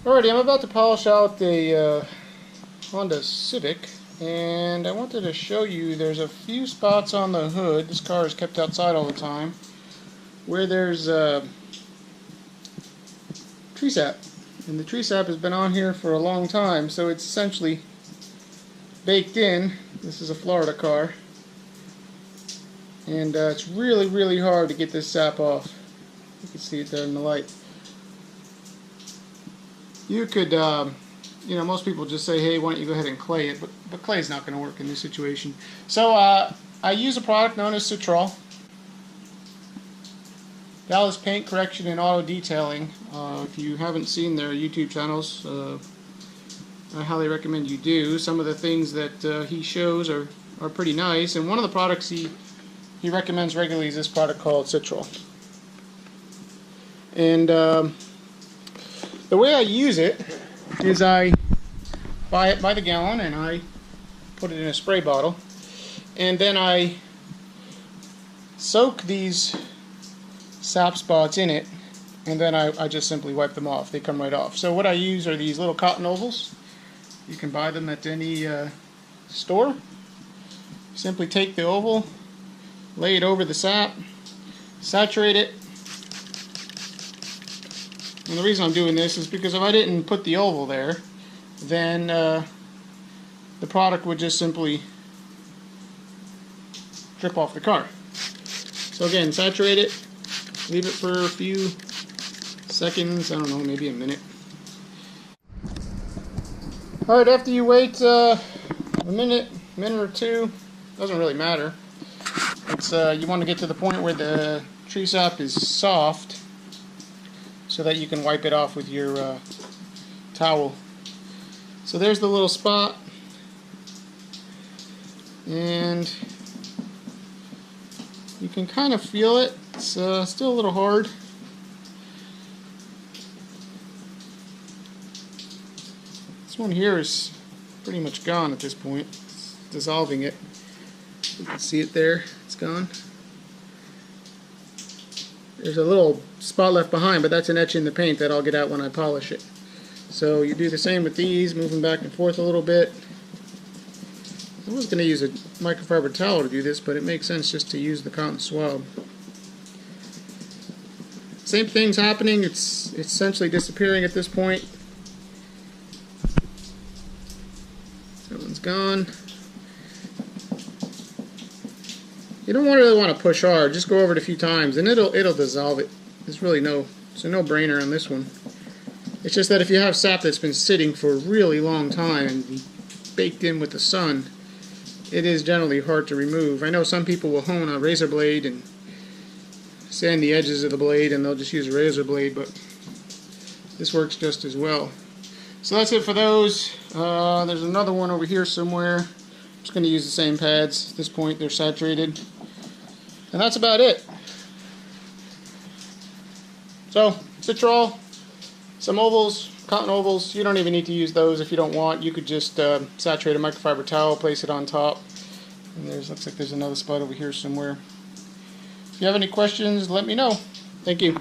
Alrighty, I'm about to polish out the Honda Civic, and I wanted to show you there's a few spots on the hood. This car is kept outside all the time, where there's tree sap. And the tree sap has been on here for a long time, so it's essentially baked in. This is a Florida car, and it's really hard to get this sap off. You can see it there in the light. You could, you know, most people just say, hey, why don't you go ahead and clay it, but clay is not going to work in this situation. So I use a product known as Citrol. Dallas Paint Correction and Auto Detailing. If you haven't seen their YouTube channels, I highly recommend you do. Some of the things that he shows are pretty nice, and one of the products he recommends regularly is this product called Citrol. And the way I use it is I buy it by the gallon and I put it in a spray bottle, and then I soak these sap spots in it, and then I just simply wipe them off. They come right off. So what I use are these little cotton ovals. You can buy them at any store. Simply take the oval, lay it over the sap, saturate it. And the reason I'm doing this is because if I didn't put the oval there, then the product would just simply drip off the car. So again, saturate it, leave it for a few seconds, I don't know, maybe a minute. Alright, after you wait a minute or two, doesn't really matter. It's you want to get to the point where the tree sap is soft, so that you can wipe it off with your towel. So there's the little spot, and you can kind of feel it. It's still a little hard. This one here is pretty much gone at this point. It's dissolving it. You can see it there. It's gone. There's a little spot left behind, but that's an etch in the paint that I'll get out when I polish it. So you do the same with these, moving back and forth a little bit. I was going to use a microfiber towel to do this, but it makes sense just to use the cotton swab. Same thing's happening. It's essentially disappearing at this point. That one's gone. You don't really want to push hard. Just go over it a few times, and it'll dissolve it. There's really it's a no-brainer on this one. It's just that if you have sap that's been sitting for a really long time and baked in with the sun, it is generally hard to remove. I know some people will hone a razor blade and sand the edges of the blade, and they'll just use a razor blade, but this works just as well. So that's it for those. There's another one over here somewhere. I'm just going to use the same pads. At this point, they're saturated. And that's about it. So, Citrol, some ovals, cotton ovals. You don't even need to use those if you don't want. You could just saturate a microfiber towel, place it on top. And looks like there's another spot over here somewhere. If you have any questions, let me know. Thank you.